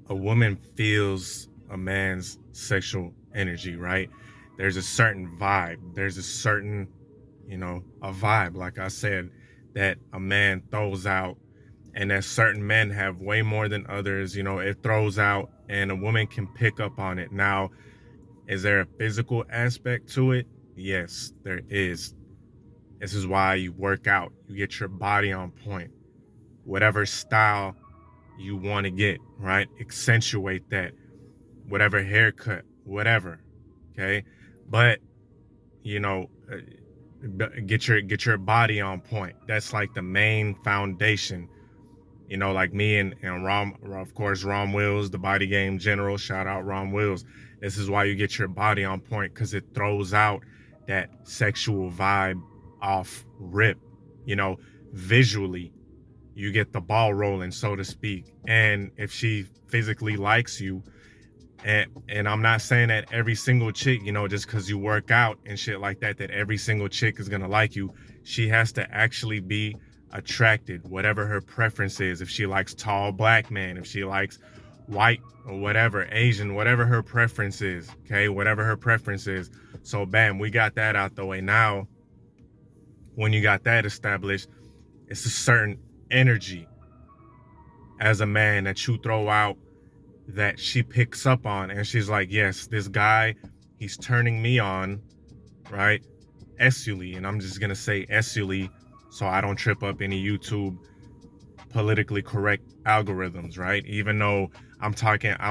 a woman feels a man's sexual energy, right? There's a certain vibe. There's a certain, a vibe, like I said, that a man throws out, and that certain men have way more than others. It throws out, and a woman can pick up on it. Now, is there a physical aspect to it? Yes, there is. This is why you work out. You get your body on point. Whatever style you want to get, right? Accentuate that. Whatever haircut, whatever. Okay? But, you know, uh, get your body on point. That's like the main foundation. Like me and Rom, of course, Rom Wills, the body game general. Shout out Rom Wills. This is why you get your body on point, because it throws out that sexual vibe off rip. You know, visually, you get the ball rolling, so to speak. And if she physically likes you, and I'm not saying that every single chick, just because you work out and shit like that, that every single chick is gonna like you. She has to actually be attracted, whatever her preference is. If she likes tall black men, if she likes white or whatever, Asian, whatever her preference is, okay, whatever her preference is. So bam, we got that out the way. Now, when you got that established, it's a certain energy as a man that you throw out that she picks up on, and she's like, yes, this guy, he's turning me on, right? Esuli, and I'm just gonna say esuli so I don't trip up any YouTube politically correct algorithms, right? Even though I'm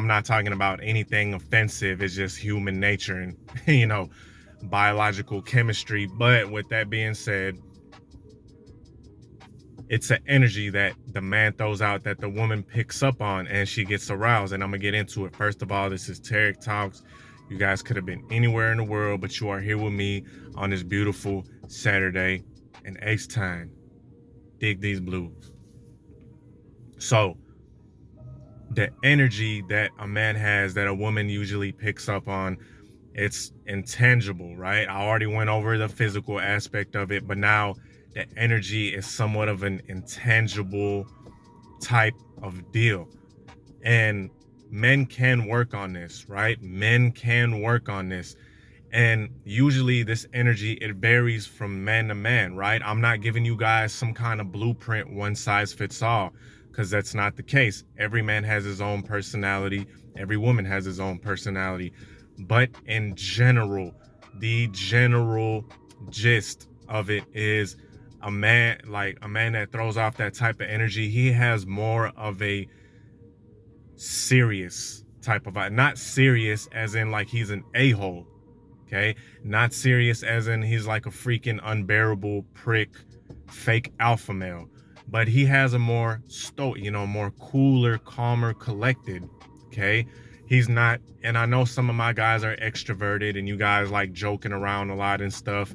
not talking about anything offensive. It's just human nature and biological chemistry. But with that being said, it's an energy that the man throws out that the woman picks up on, and she gets aroused. And I'm gonna get into it. First of all, this is Tarik Talks. You guys could have been anywhere in the world, but you are here with me on this beautiful Saturday in Ace Time. Dig these blues. So, the energy that a man has that a woman usually picks up on, it's intangible, right? I already went over the physical aspect of it, but now the energy is somewhat of an intangible type of deal. And men can work on this, right? Men can work on this. And usually this energy, it varies from man to man, right? I'm not giving you guys some kind of blueprint, one size fits all, because that's not the case. Every man has his own personality. Every woman has his own personality. But in general, the general gist of it is a man that throws off that type of energy, he has more of a serious type of vibe. Not serious as in like he's an a-hole, okay? Not serious as in he's like a freaking unbearable prick, fake alpha male. But he has a more more cooler, calmer, collected, okay? He's not, and I know some of my guys are extroverted and you guys like joking around a lot and stuff.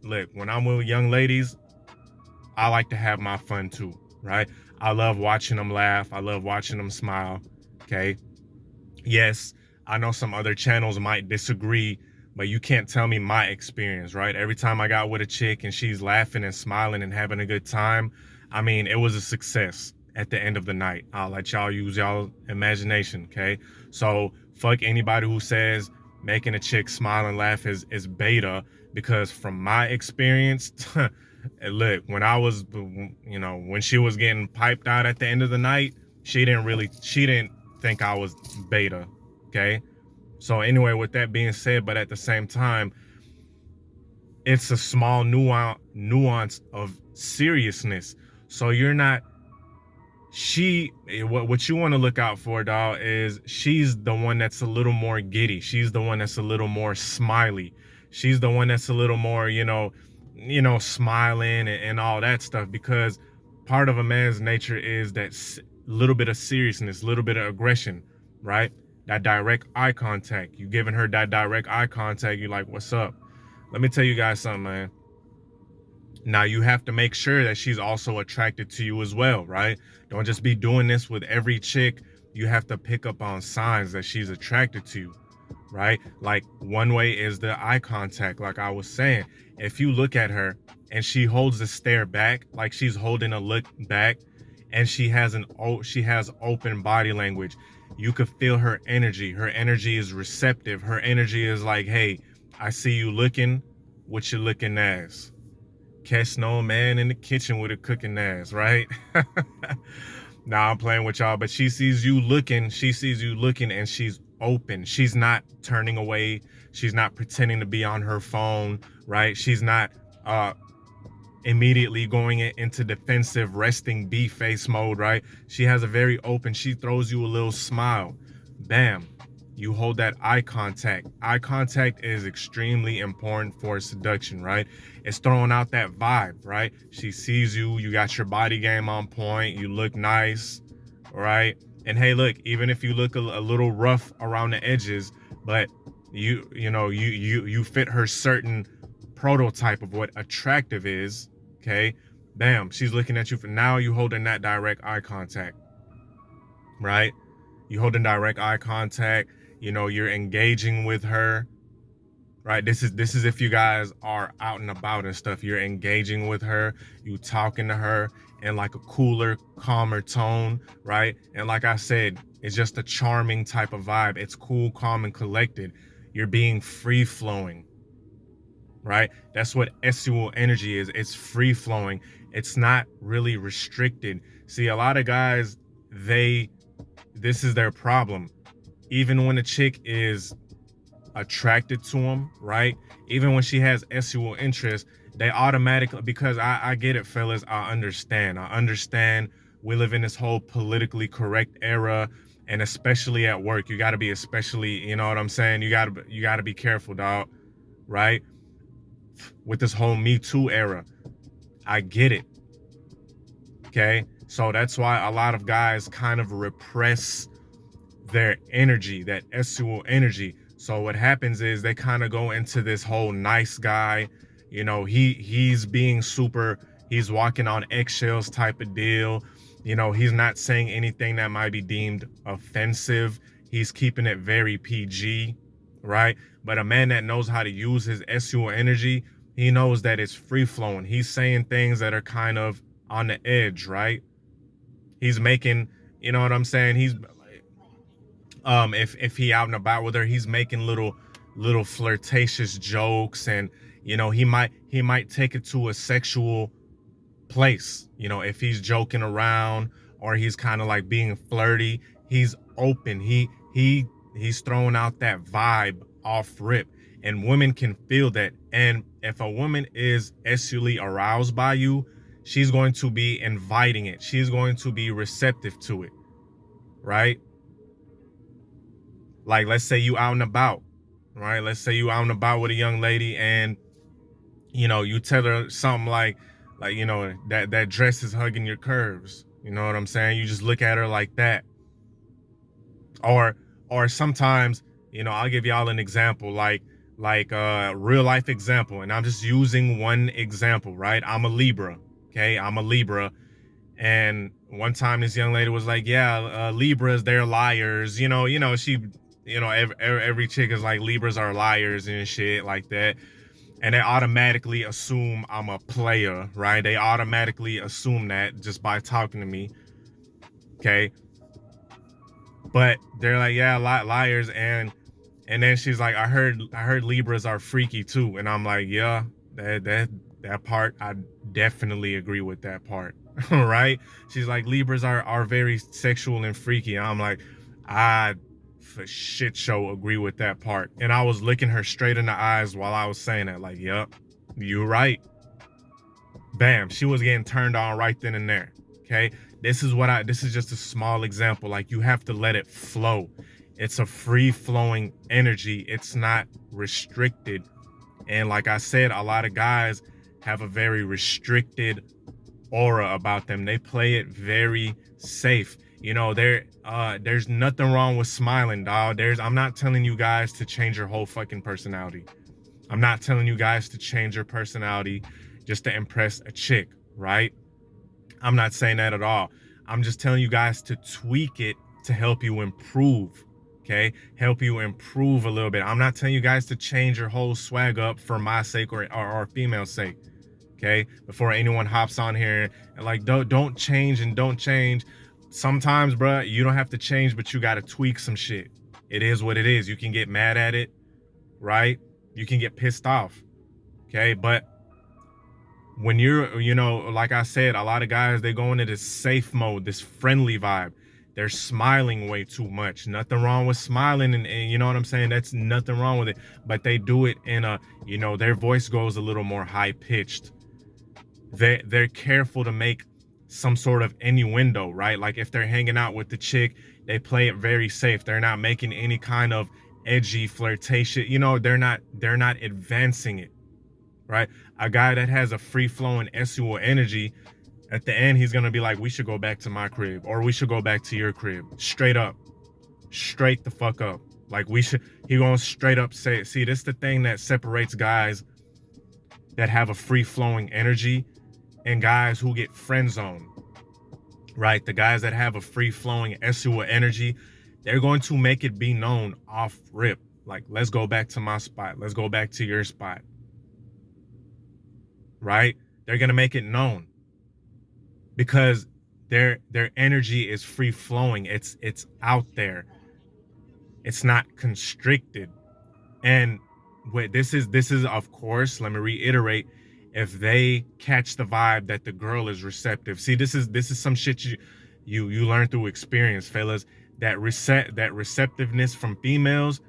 Look, when I'm with young ladies, I like to have my fun too, right? I love watching them laugh. I love watching them smile, okay? Yes, I know some other channels might disagree, but you can't tell me my experience, right? Every time I got with a chick and she's laughing and smiling and having a good time, I mean, it was a success at the end of the night. I'll let y'all use y'all imagination, okay? So fuck anybody who says making a chick smile and laugh is beta, because from my experience, look, when I was, when she was getting piped out at the end of the night, she didn't think I was beta, okay? So anyway, with that being said, but at the same time, it's a small nuance of seriousness. So you're not, what you want to look out for, dog, is she's the one that's a little more giddy. She's the one that's a little more smiley. She's the one that's a little more, smiling and all that stuff, because part of a man's nature is that little bit of seriousness, little bit of aggression, right? That direct eye contact. You giving her that direct eye contact, you're like, what's up? Let me tell you guys something, man. Now you have to make sure that she's also attracted to you as well, right? Don't just be doing this with every chick. You have to pick up on signs that she's attracted to you, right? Like, one way is the eye contact. Like I was saying, if you look at her and she holds the stare back, like she's holding a look back, and she has open body language. You could feel her energy. Her energy is receptive. Her energy is like, hey, I see you looking. What you looking as? Catch no man in the kitchen with a cooking ass, right? Nah, I'm playing with y'all, but she sees you looking, and she's open. She's not turning away. She's not pretending to be on her phone, right? She's not immediately going into defensive resting B face mode, right? She has a very open, she throws you a little smile. Bam. You hold that eye contact. Eye contact is extremely important for seduction, right? It's throwing out that vibe, right? She sees you, you got your body game on point, you look nice, right? And hey, look, even if you look a little rough around the edges, but you fit her certain prototype of what attractive is, okay? Bam, she's looking at you. For now, you holding that direct eye contact, right? You holding direct eye contact. You're engaging with her, right? This is if you guys are out and about and stuff. You're engaging with her. You talking to her in like a cooler, calmer tone, right? And like I said, it's just a charming type of vibe. It's cool, calm, and collected. You're being free flowing, right? That's what sexual energy is. It's free flowing. It's not really restricted. See, a lot of guys, this is their problem. Even when a chick is attracted to them, right? Even when she has sexual interest, they automatically, because I get it, fellas. I understand. We live in this whole politically correct era, and especially at work, you got to be especially, you know what I'm saying? You got to be careful, dog, right? With this whole Me Too era. I get it. Okay? So that's why a lot of guys kind of repress their energy, that sexual energy. So what happens is they kind of go into this whole nice guy, he's being super, he's walking on eggshells type of deal. He's not saying anything that might be deemed offensive. He's keeping it very PG, right? But a man that knows how to use his sexual energy, he knows that it's free flowing. He's saying things that are kind of on the edge, right? He's making, you know what I'm saying? He's if he out and about with her, he's making little flirtatious jokes, and he might take it to a sexual place. If he's joking around or he's kind of like being flirty, he's open. He's throwing out that vibe off rip, and women can feel that. And if a woman is sexually aroused by you, she's going to be inviting it. She's going to be receptive to it, right? Like, let's say you out and about, right? Let's say you out and about with a young lady, and you tell her something like that dress is hugging your curves. You know what I'm saying? You just look at her like that. Or sometimes, I'll give y'all an example, like a real life example, and I'm just using one example, right? I'm a Libra, okay? I'm a Libra. And one time this young lady was like, yeah, Libras, they're liars. Every chick is like, Libras are liars and shit like that. And they automatically assume I'm a player, right? They automatically assume that just by talking to me. Okay. But they're like, yeah, liars. And then she's like, I heard Libras are freaky too. And I'm like, yeah, that part, I definitely agree with that part. Right? She's like, Libras are very sexual and freaky. And I'm like, I for shit show agree with that part. And I was looking her straight in the eyes while I was saying that, like, yep, you're right. Bam, she was getting turned on right then and there. Okay, this is just a small example. Like, you have to let it flow. It's a free flowing energy. It's not restricted. And like I said, a lot of guys have a very restricted aura about them. They play it very safe. There's nothing wrong with smiling, dog. I'm not telling you guys to change your whole fucking personality. I'm not telling you guys to change your personality just to impress a chick, right? I'm not saying that at all. I'm just telling you guys to tweak it to help you improve, okay? Help you improve a little bit. I'm not telling you guys to change your whole swag up for my sake or female's sake, Okay, before anyone hops on here and like don't change and don't change. Sometimes, bruh, you don't have to change, but you got to tweak some shit. It is what it is. You can get mad at it, right? You can get pissed off. Okay, but when you're, like I said, a lot of guys, they go into this safe mode, this friendly vibe. They're smiling way too much. Nothing wrong with smiling, and you know what I'm saying? That's nothing wrong with it. But they do it in a, their voice goes a little more high pitched. They're careful to make some sort of innuendo, right? Like if they're hanging out with the chick, they play it very safe. They're not making any kind of edgy flirtation. They're not advancing it, right? A guy that has a free-flowing sexual energy, at the end, he's gonna be like, we should go back to my crib, or we should go back to your crib. Straight up. Straight the fuck up. Like he gonna straight up say it. See, this is the thing that separates guys that have a free-flowing energy and guys who get friend zoned, right? The guys that have a free-flowing sexual energy, they're going to make it be known off rip. Like, let's go back to my spot. Let's go back to your spot. Right? They're going to make it known because their energy is free flowing. It's out there. It's not constricted. And this is of course, let me reiterate, if they catch the vibe that the girl is receptive. See, this is some shit you learn through experience, fellas. That receptiveness from females,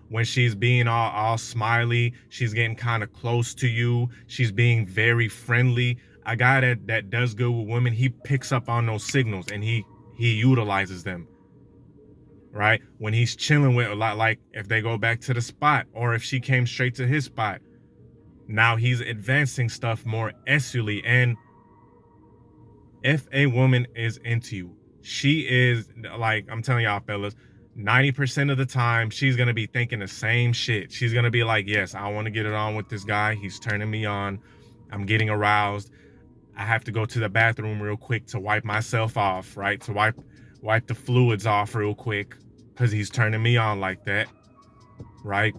when she's being all smiley, she's getting kind of close to you, she's being very friendly. A guy that does good with women, he picks up on those signals and he utilizes them, right? When he's chilling with, like if they go back to the spot, or if she came straight to his spot, now he's advancing stuff more sexually. And if a woman is into you, she is, like, I'm telling y'all, fellas, 90% of the time, she's going to be thinking the same shit. She's going to be like, yes, I want to get it on with this guy. He's turning me on. I'm getting aroused. I have to go to the bathroom real quick to wipe myself off, right? To wipe the fluids off real quick because he's turning me on like that, right?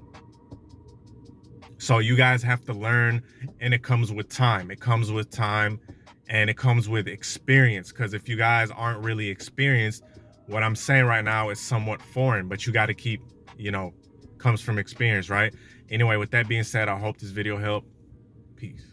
So you guys have to learn, and it comes with time. It comes with time, and it comes with experience. Because if you guys aren't really experienced, what I'm saying right now is somewhat foreign, but you got to keep, comes from experience, right? Anyway, with that being said, I hope this video helped. Peace.